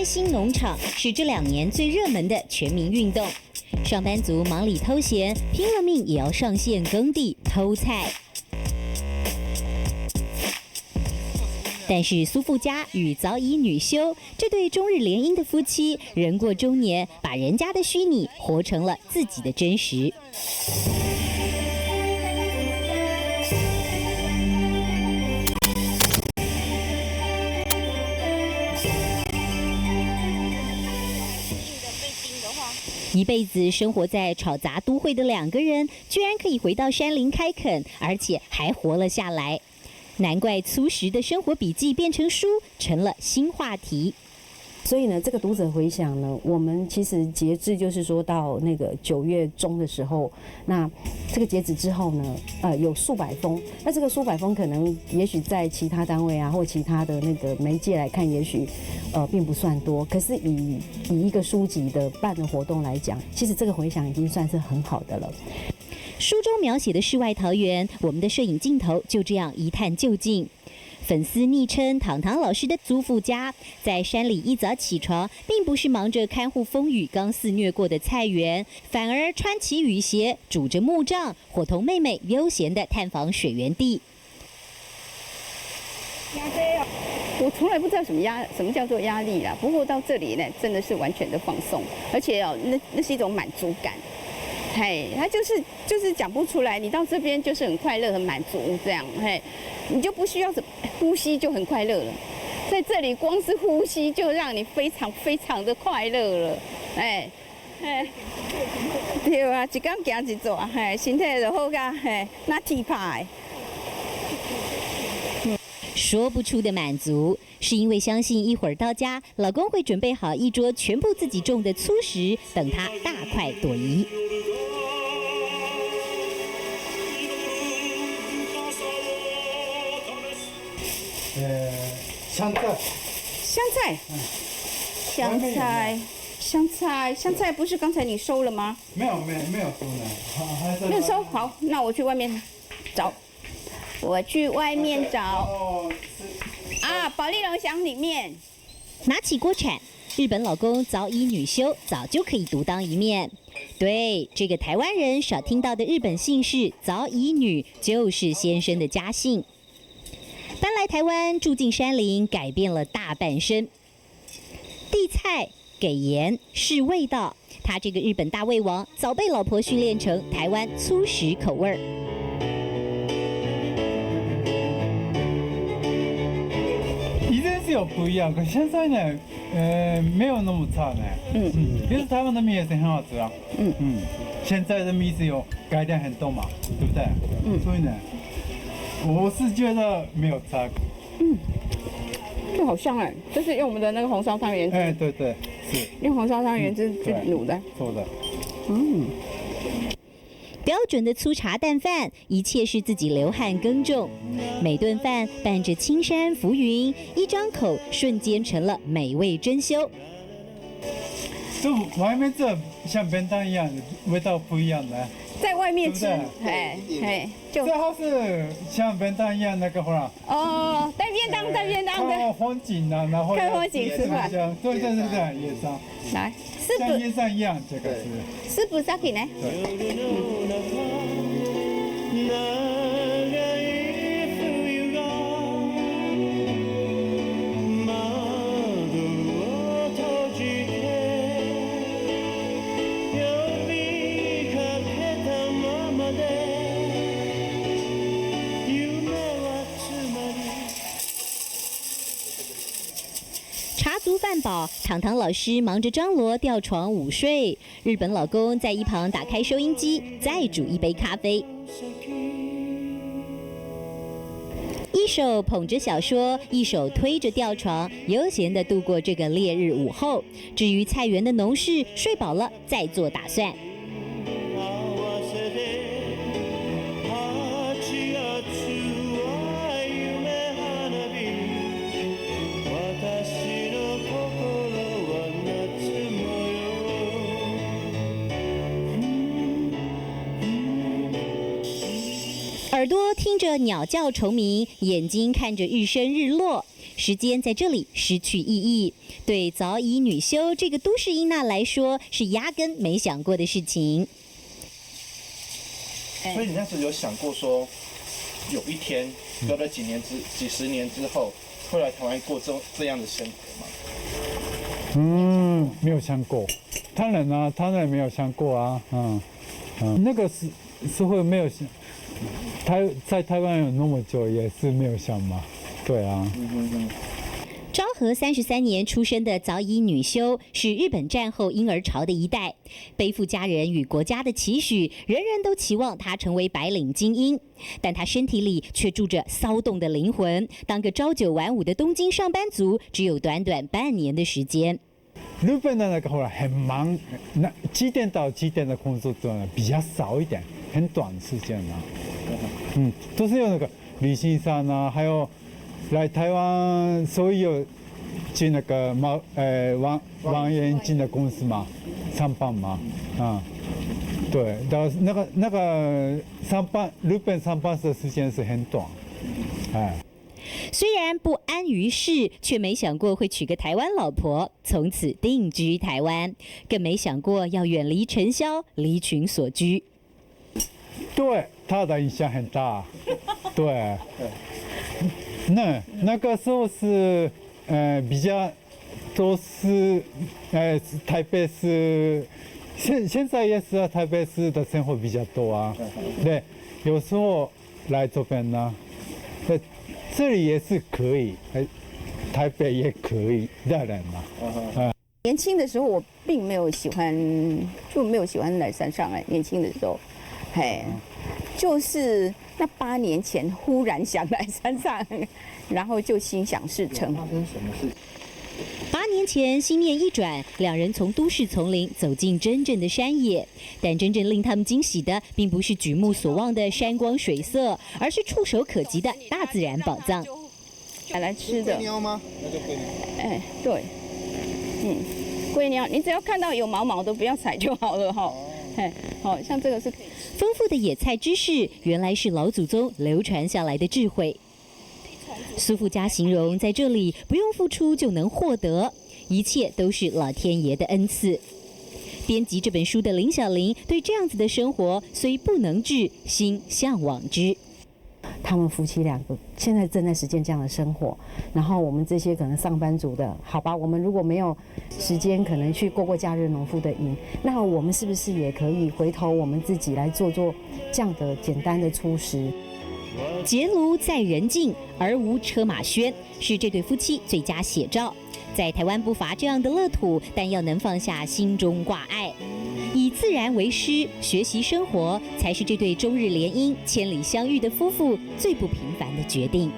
心农场是这2年最热门的全民运动。上班族忙里偷闲，拼了命也要上线耕地偷菜。但是苏富家与早已女修这对中日联姻的夫妻，人过中年，把人家的虚拟活成了自己的真实。一辈子生活在吵杂都会的2个人，居然可以回到山林开垦，而且还活了下来。难怪粗食的生活笔记变成书，成了新话题。所以呢，这个读者回响呢，我们其实截至就是说到那个9月中的时候，那这个截止之后呢，有数百封。那这个数百封可能也许在其他单位啊或其他的那个媒介来看，也许并不算多。可是以一个书籍的办的活动来讲，其实这个回响已经算是很好的了。书中描写的世外桃源，我们的摄影镜头就这样一探究竟。粉丝昵称糖糖老师的祖父家，在山里一早起床，并不是忙着看护风雨刚肆虐过的菜园，反而穿起雨鞋，拄着木杖，伙同妹妹悠闲地探访水源地。我从来不知道什么叫做压力啦，不过到这里呢，真的是完全的放松，而且那是一种满足感。嘿，他就是讲不出来，你到这边就是很快乐、很满足这样，嘿，你就不需要呼吸就很快乐了，在这里光是呼吸就让你非常非常的快乐了，哎，对啊，一天行一座，嘿，身体就好甲嘿，那体魄。说不出的满足，是因为相信一会儿到家，老公会准备好一桌全部自己种的粗食，等他大快朵颐。香菜不是刚才你收了吗？没有收呢，没有收。好，那我去外面找。啊，保利龙箱里面。拿起锅铲，日本老公早已女修，早就可以独当一面。对，这个台湾人少听到的日本姓氏早已女，就是先生的家姓。搬来台湾，住进山林，改变了大半生。递菜、给盐、试味道，他这个日本大胃王早被老婆训练成台湾粗食口味儿。以前是有不一样，可现在呢，没有那么差呢。其实台湾的米也是很好吃啊。现在的米是有改良很多嘛，对不对？所以呢，我是觉得没有差。这好香哎，这是用我们的那个红烧汤圆汁。对，是用红烧汤圆汁去卤的。做的。标准的粗茶淡饭，一切是自己流汗耕种。每顿饭伴着青山浮云，一张口瞬间成了美味珍馐。就外面这像便当一样，味道不一样的。在外面吃，就最好是像便当一样那个话。哦，带便当的。看风景啊，然后看风景吃饭。对，野餐。来，像野餐一样，这个是。师傅上去呢。茶足饭饱，糖糖老师忙着张罗吊床午睡，日本老公在一旁打开收音机，再煮一杯咖啡。一手捧着小说，一手推着吊床，悠闲地度过这个烈日午后。至于菜园的农事，睡饱了再做打算。耳朵听着鸟叫虫鸣，眼睛看着日升日落，时间在这里失去意义。对早已女修这个都市英娜来说，是压根没想过的事情。所以你那时候有想过说，有一天隔了几十年之后，会来台湾过这样的生活吗？没有想过，当然没有想过啊，那个时候没有想，在台湾有那么久也是没有想嘛，对啊。昭和33年出生的早乙女修是日本战后婴儿潮的一代，背负家人与国家的期许，人人都期望她成为白领精英，但她身体里却住着骚动的灵魂。当个朝9晚5的东京上班族，只有短短半年的时间。日本的那个后来很忙，那几点到几点的工作比较少一点，很短时间啊。都是有那个旅行社啊，还有来台湾，所以有进那个望远镜的公司嘛，上班嘛，对，那个日本上班的时间是很短，虽然不安于世，却没想过会娶个台湾老婆，从此定居台湾，更没想过要远离尘嚣，离群所居。对，他的影响很大，对。那个时候是比较都是台北市，现在也是台北市的生活比较多啊。对，有时候来这边呢，这里也是可以，台北也可以的人嘛。年轻的时候我并没有喜欢来山上年轻的时候，就是那8年前忽然想来山上，然后就心想事成。发生什么事？8年前，心念一转，两人从都市丛林走进真正的山野。但真正令他们惊喜的，并不是举目所望的山光水色，而是触手可及的大自然宝藏。来吃的。龟鸟吗？那就龟鸟。对，龟鸟，你只要看到有毛毛的，不要踩就好了哈。好像这个是丰富的野菜知识，原来是老祖宗流传下来的智慧。苏富家形容，在这里不用付出就能获得，一切都是老天爷的恩赐。编辑这本书的林小玲对这样子的生活虽不能至，心向往之。他们夫妻2个现在正在实践这样的生活，然后我们这些可能上班族的，好吧，我们如果没有时间，可能去过假日农夫的营，那我们是不是也可以回头我们自己来做这样的简单的粗食？结庐在人境，而无车马喧，是这对夫妻最佳写照。在台湾不乏这样的乐土，但要能放下心中挂碍，以自然为师，学习生活，才是这对终日联姻、千里相遇的夫妇最不平凡的决定。